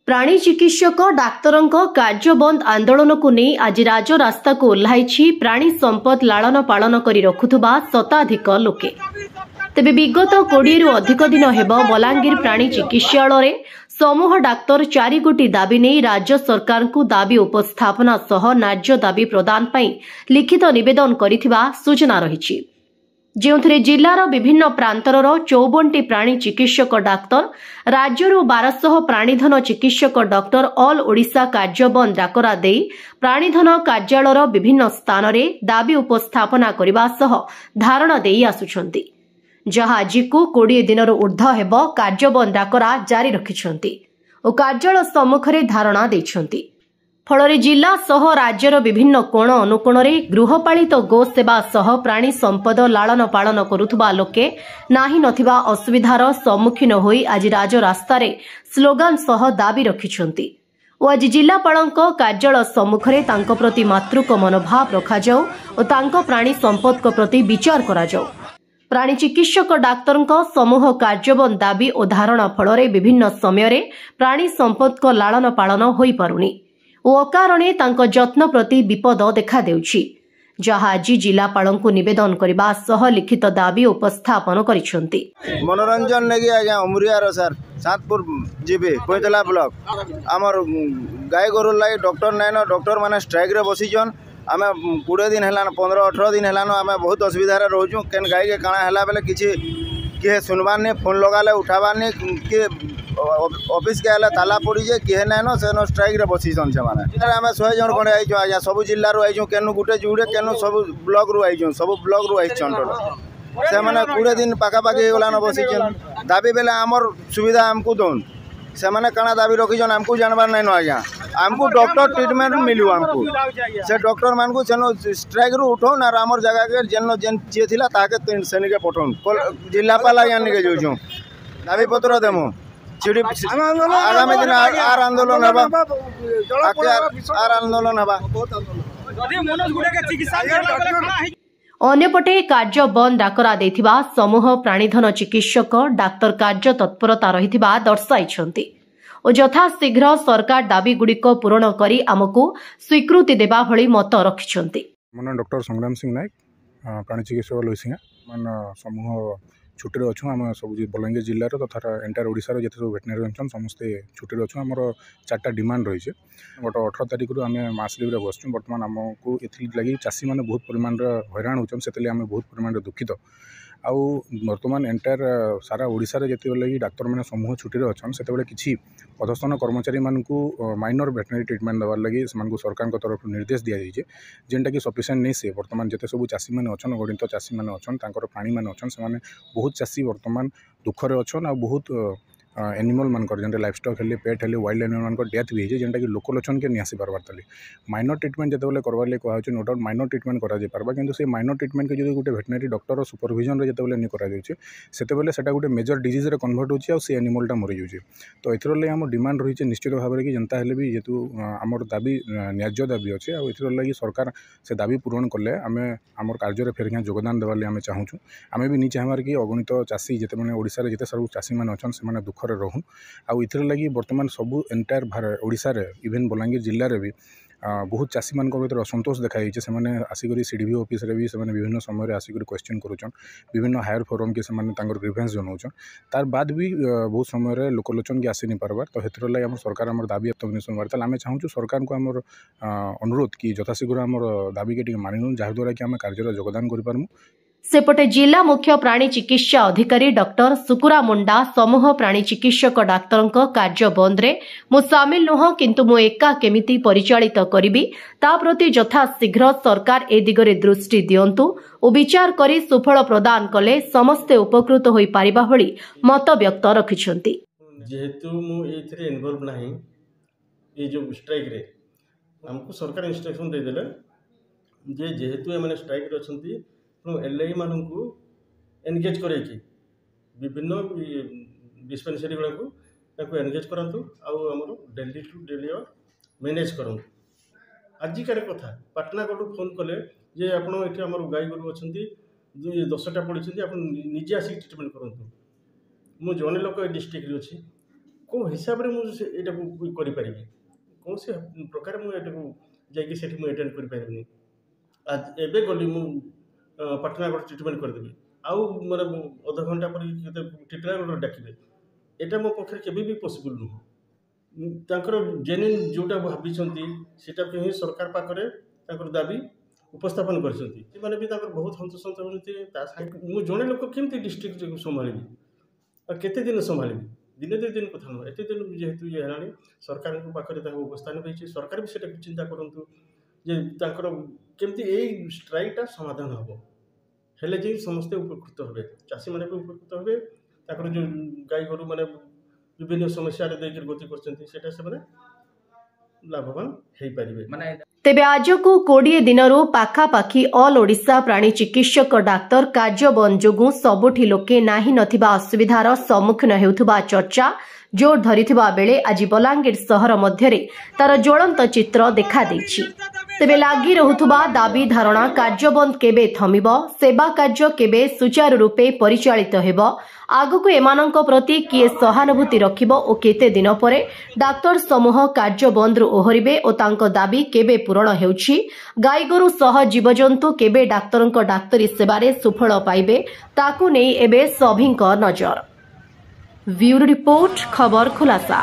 प्राणी चिकित्सक डाक्तरों कार्य बंद आंदोलन को नहीं आज राजरास्ता को ओह्लाई प्राणी संपद लालन पालन कर रखुवा शताधिक लोके। तेबे विगत 20 रु अधिक दिन हेब बलांगीर प्राणी चिकित्सालय समूह डाक्तर 4 गोटी दाबी नहीं राज्य सरकार को दाबी उपस्थापना सह न्याय्य दाबी प्रदान पई लिखित निवेदन करिथिबा सूचना रही। जो जिलार विभिन्न प्रांतर 54टी प्राणी चिकित्सक डाक्तर राज्य 1200 प्राणीधन चिकित्सक डॉक्टर ऑल ओडिशा कार्य बंद डाकरा दे प्राणीधन कार्यालयर विभिन्न स्थान में दाबी उपस्थापना करने सह धारणा दे आसुछंती, जहाँ आज को 20 दिन ऊर्ध्व हेब कार्य बंद डाकरा जारी रखिछंती और कार्यालय सम्मुख में धारणा देछंती। फल जिला सह राज्यर विभिन्न कोण अनुकोण गृहपालित गो सेवा सह प्राणी संपद लालन पालन करुवा लोके नाही नथिबा असुविधार सम्मुखीन होई आज राजरास्ता स्लोगान सह दाबी रखिछंती और आज जिलापालक कार्यालय सम्मुख में तांको प्रति मातृक मनोभाव रखा जाऊ और तांको प्राणी संपद को प्रति विचार करा जाऊ। प्राणी चिकित्सक डाक्तर समूह कार्यबंद दाबी और धारणा फल विभिन्न समय प्राणी संपद को लालन पालन होई पारुनी और अकारणे तांको जत्न प्रति विपद देखा देउछि, जहाँ आज जिलापाल को निवेदन करने सह लिखित दाबी उपस्थापन करिसेंती। मनोरंजन लगी आज्ञा उमरियार सर सातपुर जीबे कोइतला ब्लॉक आमर गाय गोरु लगी डॉक्टर नाइन डॉक्टर माने स्ट्राइक रे बसीजन। आमे 20 दिन हेलान 15-18 दिन हेलान आमे बहुत असुविधा रे रहउछु। केन गाय के काना हेला बेले किछि किहे सुनबार नहीं, फोन लगाले उठाबार नहीं, किए ऑफिस के आला ताला पड़ी जे किहे नाइन से स्ट्राइक रे बसीसन से माने। आमे 100 जन खंडे आइछु आज्ञा सब जिल्ला रो आइछु, केनु गुटे जुड़े केनु सब ब्लॉक रो आइछु, सब ब्लॉक रो आइछन से माने 20 दिन पाका पाकी होलान बसीछन। दाबी बेले हमर सुविधा हमकु दोन से माने काना दाबी रखिछन हमकु जानबार नाइन आज्ञा। हमकु डॉक्टर ट्रीटमेंट मिलु हमकु से डॉक्टर मान को सेनो स्ट्राइक रू उठो ना हमर जगह के जेन जेन चे थिला ताके सैनिक पठौन जिलापाल यानी के जोछु दाबी पत्र देमु चिड़ी आगामी दिन आर आंदोलन हबा आर आंदोलन हबा। अन्यपटे कार्य बंद डाकरा देथिबा समूह प्राणीधन चिकित्सक डाक्तर कार्य तत्परता रहिथिबा दर्शाइछंती और यथाशीघ्र सरकार दाबी गुड़िक पूरण करी आमको स्वीकृति देबा भली मत रखिछंती। मन डॉक्टर संग्राम सिंह नायक प्राणी चिकित्सक लोसिंगा मन समूह छुट्टी अच्छु। आम सब बलांगीर जिले तथा एंटायर ओडिशार जिते सब वेटनरी अच्छन समस्ते छुट्टी अच्छु। आमर 4टा डिमांड रही है। गत 18 तारिख रू आम मास लिव्रे बसचु। बर्तमान आमको एथि चाषी मैंने बहुत परिमाण हैरान होचन, से आम बहुत परिमाण दुखित। आउ बर्तमान एंटायर सारा ओडिशा रे जेते लगी डाक्तर मैंने समूह छुट्टी अच्छन से किसी अधस्तन कर्मचारी मानकू माइनर वेटनरी ट्रीटमेंट देवार लगी से सरकार तरफ निर्देश दि जाइए, जेनटा कि सफिशिएंट नहीं से बर्तमान जिते सब चाषी मैंने अच्छन गणित चाषी मैंने अच्छन तांकर प्राणी मैंने अच्छन से बहुत चाषी बर्तमान दुखरे अच्छन। आ बहुत एनिमल मानकर जेनटा लाइफ स्टॉक हेले पेट हेले वाइल्ड एनिमल मानकर डेथ भी है, जेनटा कि लोकल अच्छन के नहीं आसी पारबार ताली माइनर ट्रीटमेंट जिते करवार लगे कहा नो डाउट माइनर ट्रीटमेंट करा पारबा, किंतु से माइनर ट्रीटमेंट के जो गोटे वेटनरी डॉक्टर सुपरविजन रे जिते नहीं करा जाउछे सेतेबेले सेटा गोटे मेजर डिजीज रे कन्वर्ट होछि आ से एनिमलटा मरि जाउछे। तो एथर लगे आम डिमांड रही निश्चित भाव में कि जनता हेले भी जेतु आमर दाबी न्याय्य दाबी अच्छे आ एथर लगे सरकार से दाबी पूरण कले आमे आमर कार्य फेर योगदान देवार लिए आमे चाहूँ। आमे भी नहीं चाहबार कि अगणित चाषी जिते मैंने ओडिशा रे जिते सब चाषी मैंने अच्छन से दुखरे रहूँ। आउ इथर लगी बर्तमान सबू एंटायर ओडिशा रे इवेन बलांगीर जिले में भी बहुत चाषी मान भर असंतोष देखाई से आसिक सीडीवी ऑफिस रे भी से विभिन्न समय आसिक क्वेश्चन करुचन, विभिन्न हायर फोरम के ग्रीवेंस जनाऊन। तार बाद भी बहुत समय लोकलोचन के आसी नहीं पार्बार। तो हेतर लगे आम सरकार आम दाबी तक सुनबार आम चाहूँ सरकार को आमर अनुरोध कि यथाशीघ्र आम दाबी के मानिनु जहाद्वारा कि आम कार्य योगदान करूँ। सेपटे जिला मुख्य प्राणी चिकित्सा अधिकारी डॉक्टर सुकुरा मुंडा समूह प्राणी चिकित्सक डाक्तर कार्य बंद रे मु सामिल नुह, किंतु मु एका केमिति परिचालित करिबी ता प्रति यथाशीघ्र सरकार ए दिगरे दृष्टि दियंतु और विचार करी सुफल प्रदान कले समस्ते उपकृत होई पारिबा भली मत व्यक्त रखिछंती। जेहेतु मु एथिरे इन्वॉल्व नाही ए जो स्ट्राइक रे हमको सरकार इंस्ट्रक्शन दे देले जे जेहेतु एमाने स्ट्राइक रे अछंती एलआई मानू एनगेज कर विभिन्न डिस्पेंसरी गुड़ा एनगेज करातु आमर डेली टू डेली मैनेज करूँ। आजिकार कथा पाटनागढ़ फोन कले जे आपड़ ये गाई गोरु अच्छा 10टा पड़ी आप निजे आसिक ट्रिटमेंट करूँ। मु जड़े लोक डिस्ट्रिक्ट अच्छी କେଉଁ ହିସାବରେ ମୁଁ ଏଇଟାକୁ କରିପାରିବି, କୌଣସି ପ୍ରକାର ମୁଁ ଏଟାକୁ ଯାଇକି ସେଠି ମୁଁ ଆଟେଣ୍ଡ କରିପାରିବିନି। ଏବେ ଗଲି ମୁଁ ପାଟଣାଗଡ଼ ଟ୍ରିଟମେଣ୍ଟ କରିଦେବି, ଆଉ ମାନେ ଅଧଘଣ୍ଟା ପରେ ଟିଟଲାଗଡ଼ ଡାକିବେ, ଏଇଟା ମୋ ପକ୍ଷରେ କେବେ ବି ପସିବୁଲ୍ ନୁହଁ। ତାଙ୍କର ଜେନ୍ୟୁନ୍ ଯେଉଁଟା ଭାବିଛନ୍ତି ସେଇଟାକୁ ହିଁ ସରକାର ପାଖରେ ତାଙ୍କର ଦାବି ଉପସ୍ଥାପନ କରିଛନ୍ତି। ସେମାନେ ବି ତାଙ୍କର ବହୁତ ହନ୍ତସନ୍ତ ହେଉଛନ୍ତି। ତା ସାଙ୍ଗେ ମୁଁ ଜଣେ ଲୋକ କେମିତି ଡିଷ୍ଟ୍ରିକ୍ଟକୁ ସମ୍ଭାଳିବି, ଆଉ କେତେ ଦିନ ସମ୍ଭାଳିବି? ଦିନେ ଦୁଇ ଦିନ କଥା ନୁହଁ, ଏତେ ଦିନ ଯେହେତୁ ଇଏ ହେଲାଣି, ସରକାରଙ୍କ ପାଖରେ ତାଙ୍କୁ ଉପସ୍ଥାନ ହେଇଛି। ସରକାର ବି ସେଟାକୁ ଚିନ୍ତା କରନ୍ତୁ ଯେ ତାଙ୍କର କେମିତି ଏଇ ଷ୍ଟ୍ରାଇକ୍ଟା ସମାଧାନ ହେବ, ହେଲେ ଯାଇ ସମସ୍ତେ ଉପକୃତ ହେବେ, ଚାଷୀମାନେ ବି ଉପକୃତ ହେବେ, ତାଙ୍କର ଯେଉଁ ଗାଈ ଗୋରୁ ମାନେ ବିଭିନ୍ନ ସମସ୍ୟାରେ ଦେଇକରି ଗତି କରୁଛନ୍ତି ସେଟା ସେମାନେ ଲାଭବାନ ହେଇପାରିବେ। ତେବେ ଆଜକୁ 20 ଦିନରୁ ପାଖାପାଖି ଅଲ୍ ଓଡ଼ିଶା ପ୍ରାଣୀ ଚିକିତ୍ସକ ଡାକ୍ତର କାର୍ଯ୍ୟ ବନ୍ଦ ଯୋଗୁଁ ସବୁଠି ଲୋକେ ନାହିଁ ନଥିବା ଅସୁବିଧାର ସମ୍ମୁଖୀନ ହେଉଥିବା ଚର୍ଚ୍ଚା ଜୋର ଧରିଥିବା ବେଳେ ଆଜି ବଲାଙ୍ଗୀର ସହର ମଧ୍ୟରେ ତାର ଜ୍ୱଳନ୍ତ ଚିତ୍ର ଦେଖାଦେଇଛି। ତେବେ ଲାଗି ରହୁଥିବା ଦାବି ଧାରଣା କାର୍ଯ୍ୟବନ୍ଦ କେବେ ଥମିବ, ସେବା କାର୍ଯ୍ୟ କେବେ ସୁଚାରୁ ରୂପେ ପରିଚାଳିତ ହେବ, ଆଗକୁ ଏମାନଙ୍କ ପ୍ରତି କିଏ ସହାନୁଭୂତି ରଖିବ ଓ କେତେ ଦିନ ପରେ ଡାକ୍ତର ସମୂହ କାର୍ଯ୍ୟବନ୍ଦରୁ ଓହରିବେ ଓ ତାଙ୍କ ଦାବି କେବେ ପୂରଣ ହେଉଛି, ଗାଈଗୋରୁ ସହ ଜୀବଜନ୍ତୁ କେବେ ଡାକ୍ତରଙ୍କ ଡାକ୍ତରୀ ସେବାରେ ସୁଫଳ ପାଇବେ, ତାକୁ ନେଇ ଏବେ ସଭିଙ୍କ ନଜର। ବ୍ୟୁରୋ ରିପୋର୍ଟ, ଖବର ଖୁଲାସା।